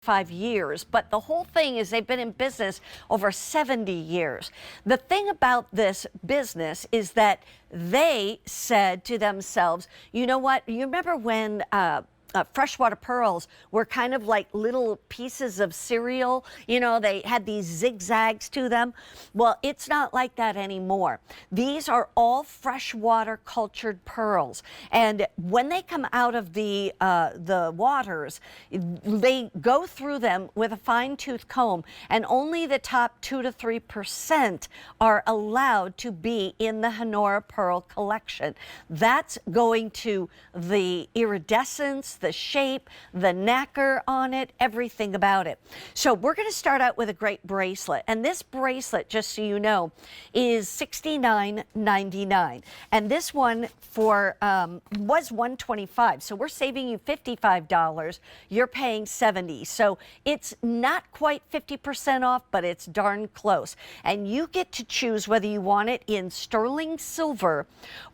5 years, but the whole thing is they've been in business over 70 years. The thing about this business is that they said to themselves, you know what, you remember when freshwater pearls were kind of like little pieces of cereal, you know, they had these zigzags to them. Well, it's not like that anymore. These are all freshwater cultured pearls, and when they come out of the waters, they go through them with a fine-tooth comb, and only the top 2 to 3% are allowed to be in the Honora pearl collection. That's going to the iridescence, the shape, the nacre on it, everything about it. So we're going to start out with a great bracelet, and this bracelet, just so you know, is $69.99, and this one for was $125, so we're saving you $55. You're paying $70, so it's not quite 50% off, but it's darn close. And you get to choose whether you want it in sterling silver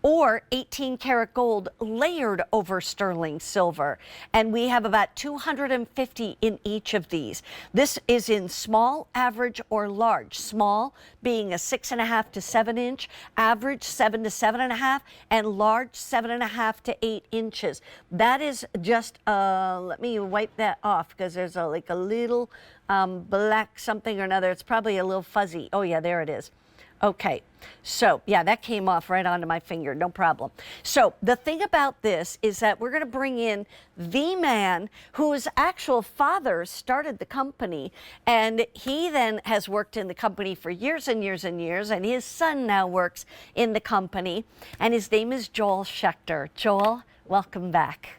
or 18 karat gold layered over sterling silver. And we have about 250 in each of these. This is in small, average, or large. Small being a 6.5 to 7 inch, average 7 to 7.5, and large 7.5 to 8 inches. That is just, let me wipe that off because there's like a little black something or another. It's probably a little fuzzy. Oh yeah, there it is. Okay, so yeah, that came off right onto my finger, no problem. So the thing about this is that we're going to bring in the man whose actual father started the company, and he then has worked in the company for years and years and years, and his son now works in the company, and his name is Joel Schechter. Joel, welcome back.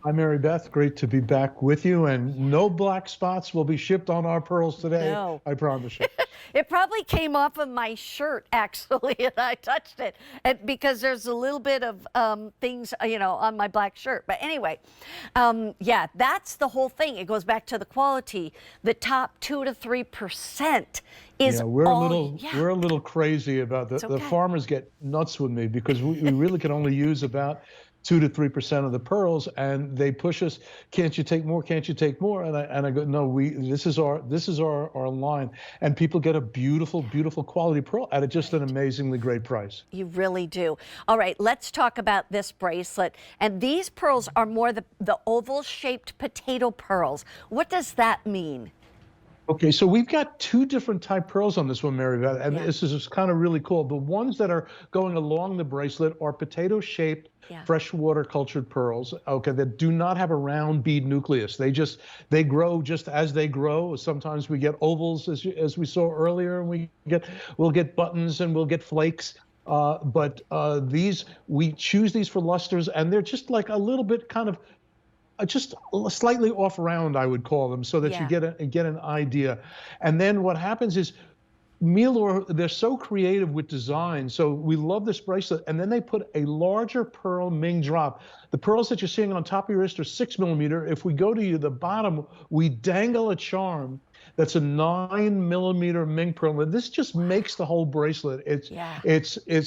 Hi, Mary Beth. Great to be back with you. And no black spots will be shipped on our pearls today. No. I promise you. It probably came off of my shirt, actually, and I touched it because there's a little bit of things, you know, on my black shirt. But anyway, yeah, that's the whole thing. It goes back to the quality. The top 2 to 3% is we're a little crazy about the farmers get nuts with me because we really can only use about 2 to 3% of the pearls, and they push us. Can't you take more? Can't you take more? And I go, no. This is our line, and people get a beautiful, beautiful quality pearl at just an amazingly great price. You really do. All right, let's talk about this bracelet. And these pearls are more the oval-shaped potato pearls. What does that mean? Okay, so we've got 2 different type pearls on this one, Mary Beth, and this is kind of really cool. The ones that are going along the bracelet are potato-shaped freshwater cultured pearls, okay, that do not have a round bead nucleus. They grow just as they grow. Sometimes we get ovals, as we saw earlier, and we'll get buttons and we'll get flakes. But we choose these for lusters, and they're just like a little bit kind of just slightly off round, I would call them, so that you get an idea. And then what happens is they're so creative with design. So we love this bracelet, and then they put a larger pearl Ming drop. The pearls that you're seeing on top of your wrist are 6 millimeter. If we go to the bottom, we dangle a charm that's a 9 millimeter Ming pearl. And this just makes the whole bracelet. It's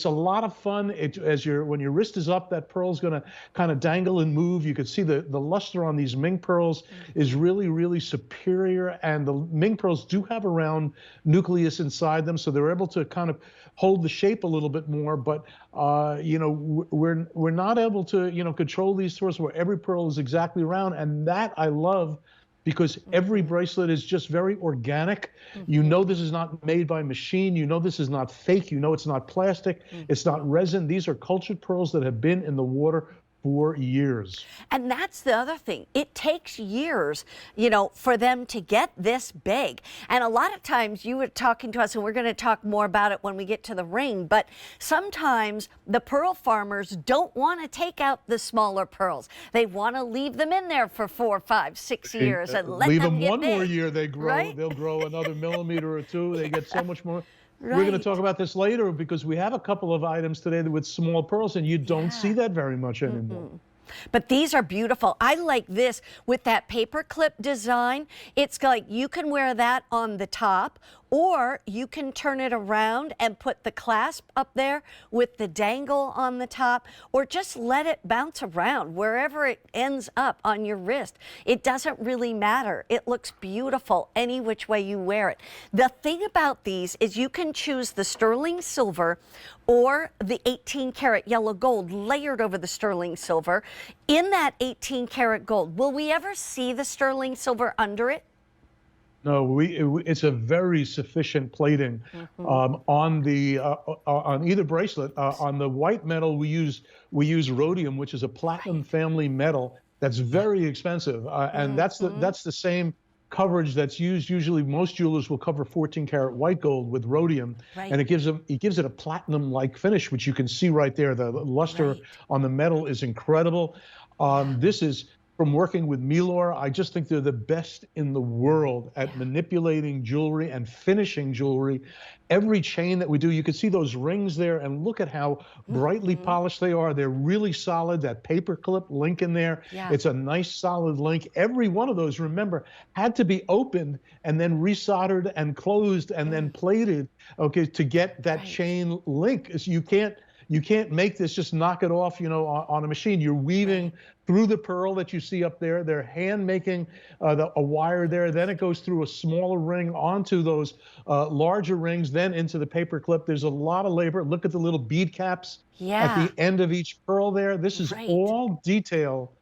a lot of fun. When your wrist is up, that pearl's going to kind of dangle and move. You can see the luster on these Ming pearls is really, really superior. And the Ming pearls do have a round nucleus inside them, so they're able to kind of hold the shape a little bit more. But you know, we're not able to, you know, control these pearls where every pearl is exactly round, and that I love, because every bracelet is just very organic. You know this is not made by machine. You know this is not fake. You know it's not plastic. It's not resin. These are cultured pearls that have been in the water for years. And that's the other thing. It takes years, you know, for them to get this big. And a lot of times you were talking to us, and we're going to talk more about it when we get to the ring, but sometimes the pearl farmers don't want to take out the smaller pearls. They want to leave them in there for 4, 5, 6 years and let leave them get one big. More year, they grow. Right? They'll grow another millimeter or 2. They get so much more. Right. We're going to talk about this later, because we have a couple of items today with small pearls, and you don't see that very much anymore. But these are beautiful. I like this with that paper clip design. It's like you can wear that on the top, Or you can turn it around and put the clasp up there with the dangle on the top, or just let it bounce around wherever it ends up on your wrist. It doesn't really matter. It looks beautiful any which way you wear it. The thing about these is you can choose the sterling silver or the 18 karat yellow gold layered over the sterling silver. In that 18 karat gold, will we ever see the sterling silver under it? No, it's a very sufficient plating on either bracelet. On the white metal, we use rhodium, which is a platinum family metal that's very expensive, and that's the same coverage that's used. Usually, most jewelers will cover 14 karat white gold with rhodium, and it gives it a platinum-like finish, which you can see right there. The luster on the metal is incredible. This is from working with Milor. I just think they're the best in the world at manipulating jewelry and finishing jewelry. Every chain that we do, you can see those rings there, and look at how brightly polished they are. They're really solid. That paper clip link in there, it's a nice solid link. Every one of those, remember, had to be opened and then resoldered and closed and then plated, okay, to get that chain link. So you can't make this, just knock it off, on a machine. You're weaving through the pearl that you see up there. They're hand making a wire there. Then it goes through a smaller ring onto those larger rings, then into the paper clip. There's a lot of labor. Look at the little bead caps at the end of each pearl there. This is all detail.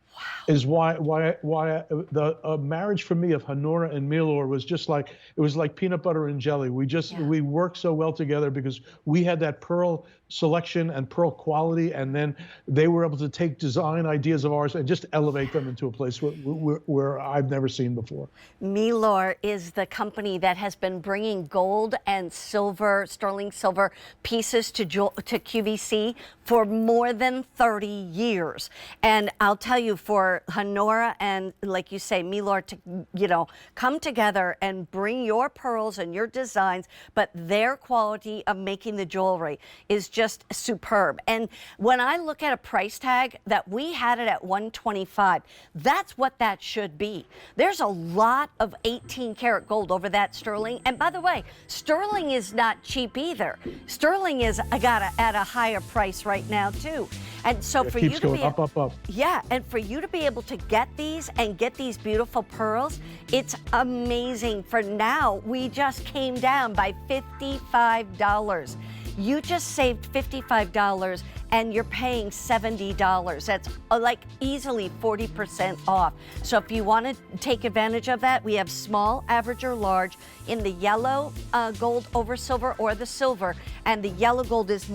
Is why the marriage for me of Honora and Milor was just like, it was like peanut butter and jelly. We worked so well together because we had that pearl selection and pearl quality, and then they were able to take design ideas of ours and just elevate them into a place where I've never seen before. Milor is the company that has been bringing gold and silver, sterling silver pieces to QVC for more than 30 years. And I'll tell you, for Honora and, like you say, Milor to, come together and bring your pearls and your designs, but their quality of making the jewelry is just superb. And when I look at a price tag that we had it at $125, that's what that should be. There's a lot of 18 karat gold over that sterling. And by the way, sterling is not cheap either. Sterling is at a higher price right now too. And so for you to be up. Yeah, and for you to be able to get these and get these beautiful pearls, it's amazing. For now, we just came down by $55. You just saved $55 and you're paying $70. That's like easily 40% off. So if you want to take advantage of that, we have small, average, or large in the yellow gold over silver or the silver, and the yellow gold is more